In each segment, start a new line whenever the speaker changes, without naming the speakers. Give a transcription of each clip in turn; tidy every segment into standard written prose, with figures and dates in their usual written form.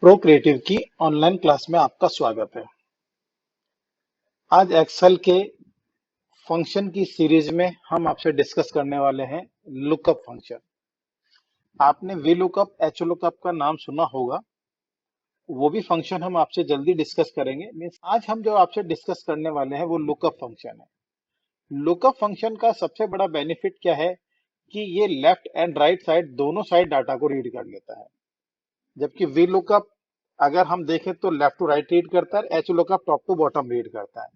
Pro creative की online class में आपका स्वागत है। आज एक्सेल के फंक्शन की सीरीज में हम आपसे डिस्कस करने वाले हैं लुकअप फंक्शन। आपने वी लुकअप, एच लुकअप का नाम सुना होगा, वो भी फंक्शन हम आपसे जल्दी डिस्कस करेंगे। मीन्स आज हम जो आपसे डिस्कस करने वाले हैं वो लुकअप फंक्शन है। लुकअप फंक्शन का सबसे बड़ा बेनिफिट क्या है कि ये लेफ्ट एंड राइट साइड दोनों साइड डाटा को रीड कर लेता है। जबकि वी लुकअप अगर हम देखें तो लेफ्ट टू राइट रीड करता है, H lookup top to bottom read करता है।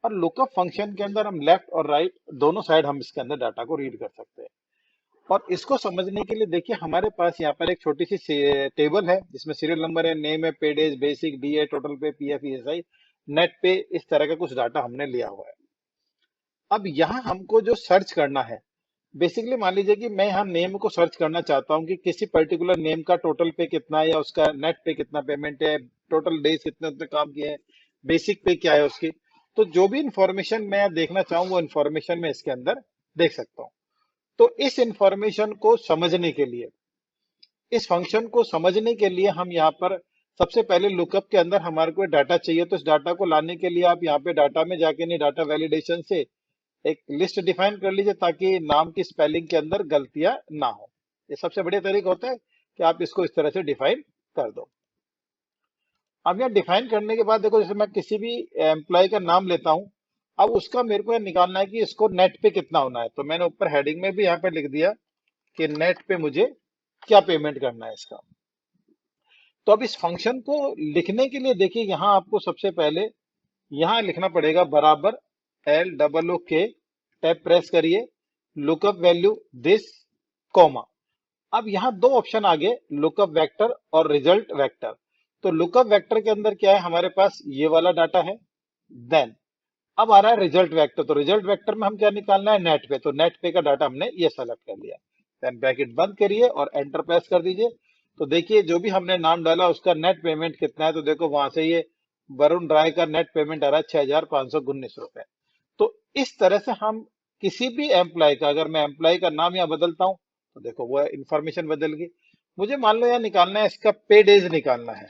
और लुकअप फंक्शन के अंदर हम लेफ्ट और राइट दोनों साइड हम इसके अंदर डाटा को रीड कर सकते हैं। और इसको समझने के लिए देखिए हमारे पास यहाँ पर एक छोटी सी टेबल है जिसमें सीरियल नंबर है, नेम है, पेड एज, बेसिक, डी है, टोटल पे, पीएफ, ईएसआई, नेट पे, इस तरह का कुछ डाटा हमने लिया हुआ है। अब यहाँ हमको जो सर्च करना है, बेसिकली मान लीजिए कि मैं यहाँ नेम को सर्च करना चाहता हूँ कि किसी पर्टिकुलर नेम का टोटल पे कितना है या उसका नेट पे कितना पेमेंट है, टोटल डेज कितने उसने काम किए हैं, बेसिक पे क्या है उसकी। तो जो भी इंफॉर्मेशन मैं देखना चाहूँ वो इंफॉर्मेशन मैं इसके अंदर देख सकता हूँ। तो इस इंफॉर्मेशन को समझने के लिए, इस फंक्शन को समझने के लिए हम यहाँ पर सबसे पहले लुकअप के अंदर हमारे को डाटा चाहिए। तो इस डाटा को लाने के लिए आप यहाँ पे डाटा में जाके नहीं, डाटा वैलिडेशन से एक लिस्ट डिफाइन कर लीजिए ताकि नाम की स्पेलिंग के अंदर गलतियां ना हो। ये सबसे बढ़िया तरीका होता है कि आप इसको इस तरह से डिफाइन कर दो। अब यहाँ डिफाइन करने के बाद देखो, जैसे मैं किसी भी एम्प्लॉय का नाम लेता हूं, अब उसका मेरे को निकालना है कि इसको नेट पे कितना होना है। तो मैंने ऊपर हेडिंग में भी यहाँ पे लिख दिया कि नेट पे मुझे क्या पेमेंट करना है इसका। तो अब इस फंक्शन को लिखने के लिए देखिए यहाँ आपको सबसे पहले यहाँ लिखना पड़ेगा बराबर LOOK, टैब प्रेस करिए, लुकअप वैल्यू दिस, कॉमा। अब यहाँ दो ऑप्शन आ गए, लुकअप वेक्टर और रिजल्ट वेक्टर। तो लुकअप वेक्टर के अंदर क्या है, हमारे पास ये वाला डाटा है। देन अब आ रहा है रिजल्ट वेक्टर। तो रिजल्ट वेक्टर में हम क्या निकालना है, नेट पे। तो नेट पे का डाटा हमने ये सेलेक्ट कर लिया। देन ब्रैकेट बंद करिए और एंटर प्रेस कर दीजिए। तो देखिए जो भी हमने नाम डाला उसका नेट पेमेंट कितना है। तो देखो वहां से ये वरुण राय का नेट पेमेंट आ रहा है 6,519 रुपए। तो इस तरह से हम किसी भी एम्प्लॉय का, अगर मैं एम्प्लॉय का नाम यहाँ बदलता हूं तो देखो वो इंफॉर्मेशन बदल गई। मुझे मान लो यहाँ निकालना है, इसका पे डेज निकालना है।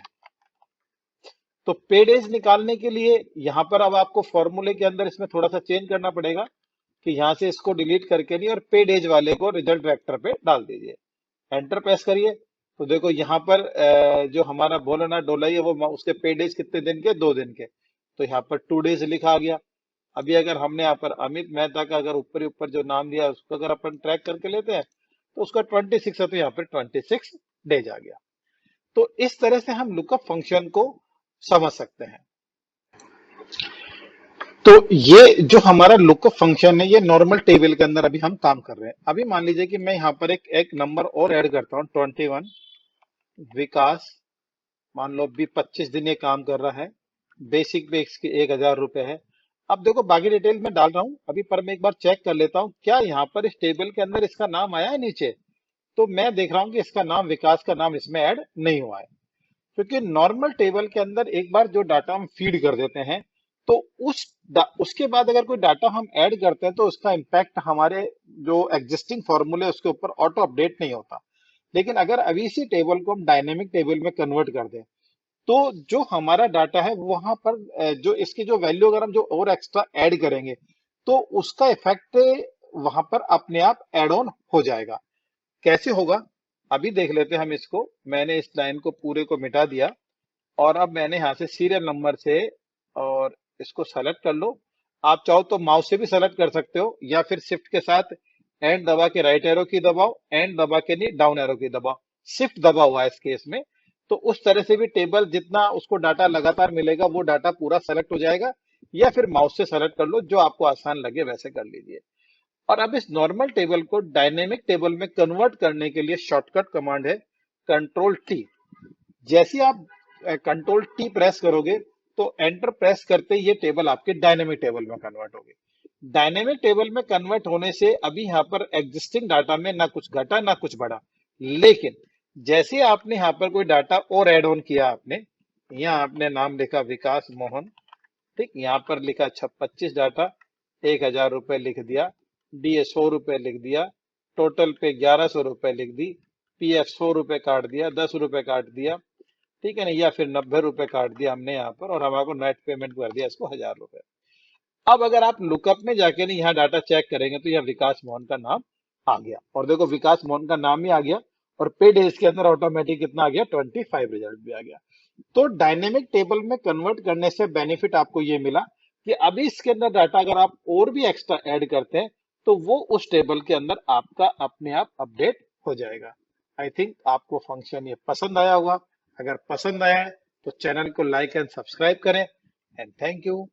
तो पे डेज निकालने के लिए यहाँ पर अब आपको फॉर्मूले के अंदर इसमें थोड़ा सा चेंज करना पड़ेगा कि यहाँ से इसको डिलीट करके नहीं और पे डेज वाले को रिजल्ट वेक्टर पे डाल दीजिए। एंटर प्रेस करिए। तो देखो यहाँ पर जो हमारा भोलानाथ डोलाई है वो उसके पे डेज कितने दिन के, 2 दिन के। तो यहाँ पर 2 डेज लिखा आ गया। अभी अगर हमने यहाँ पर अमित मेहता का अगर ऊपर ही ऊपर जो नाम दिया उसको अगर अपन ट्रैक करके लेते हैं तो उसका 26 है, तो यहाँ पर 26 डेज आ गया। तो इस तरह से हम लुकअप फंक्शन को समझ सकते हैं। तो ये जो हमारा लुकअप फंक्शन है ये नॉर्मल टेबल के अंदर अभी हम काम कर रहे हैं। अभी मान लीजिए कि मैं यहाँ पर एक नंबर और ऐड करता हूँ, 21, विकास। मान लो अभी 25 दिन ये काम कर रहा है, बेसिक पे इसके 1,000 रुपए है। अब देखो बाकी डिटेल में डाल रहा हूँ अभी, पर मैं एक बार चेक कर लेता हूँ क्या यहाँ पर इस टेबल के अंदर इसका नाम आया है नीचे। तो मैं देख रहा हूँ कि इसका नाम, विकास का नाम इसमें ऐड नहीं हुआ है। क्योंकि नॉर्मल टेबल के अंदर एक बार जो डाटा हम फीड कर देते हैं तो उसके बाद अगर कोई डाटा हम ऐड करते हैं तो उसका इम्पैक्ट हमारे जो एग्जिस्टिंग फॉर्मूले उसके ऊपर ऑटो अपडेट नहीं होता। लेकिन अगर अभी इसी टेबल को हम डायनेमिक टेबल में कन्वर्ट कर दें तो जो हमारा डाटा है वहां पर जो इसकी जो वैल्यू अगर हम जो और एक्स्ट्रा ऐड करेंगे तो उसका इफेक्ट वहां पर अपने आप एड ऑन हो जाएगा। कैसे होगा अभी देख लेते हैं हम इसको। मैंने इस लाइन को पूरे को मिटा दिया और अब मैंने यहाँ से सीरियल नंबर से और इसको सेलेक्ट कर लो। आप चाहो तो माउस से भी सेलेक्ट कर सकते हो या फिर शिफ्ट के साथ एंड दबा के राइट एरो की दबाओ, एंड दबा के नहीं डाउन एरो की दबाओ, शिफ्ट दबा हुआ है इस केस में। तो उस तरह से भी टेबल जितना उसको डाटा लगातार मिलेगा वो डाटा पूरा सेलेक्ट हो जाएगा। या फिर माउस से सेलेक्ट कर लो, जो आपको आसान लगे वैसे कर लीजिए। और अब इस नॉर्मल टेबल को डायनेमिक टेबल में कन्वर्ट करने के लिए शॉर्टकट कमांड है कंट्रोल टी। जैसे आप कंट्रोल टी प्रेस करोगे तो एंटर प्रेस करते ही ये टेबल आपके डायनेमिक टेबल में कन्वर्ट होगी। डायनेमिक टेबल में कन्वर्ट होने से अभी यहाँ पर एग्जिस्टिंग डाटा में ना कुछ घटा ना कुछ बढ़ा। लेकिन जैसे आपने यहाँ पर कोई डाटा और एड ऑन किया, आपने यहाँ आपने नाम लिखा विकास मोहन, ठीक, यहाँ पर लिखा 25 डाटा, 1,000 रुपए लिख दिया, डीए 100 रुपए लिख दिया, टोटल पे 1,100 रुपए लिख दी, पीएफ 100 रुपए काट दिया, 10 रुपए काट दिया, ठीक है ना, या फिर 90 रुपए काट दिया हमने यहाँ पर और हमारे को नेट पेमेंट कर दिया इसको 1000 रुपए। अब अगर आप लुकअप में जाके नहीं यहाँ डाटा चेक करेंगे तो यहाँ विकास मोहन का नाम आ गया, और देखो विकास मोहन का नाम ही आ गया और पे डेज के अंदर ऑटोमेटिक कितना आ गया, 25 रिजल्ट भी आ गया। तो डायनेमिक टेबल में कन्वर्ट करने से बेनिफिट आपको ये मिला कि अभी इसके अंदर डाटा अगर आप और भी एक्स्ट्रा ऐड करते हैं तो वो उस टेबल के अंदर आपका अपने आप अपडेट हो जाएगा। आई थिंक आपको फंक्शन ये पसंद आया होगा। अगर पसंद आया है तो चैनल को लाइक एंड सब्सक्राइब करें एंड थैंक यू।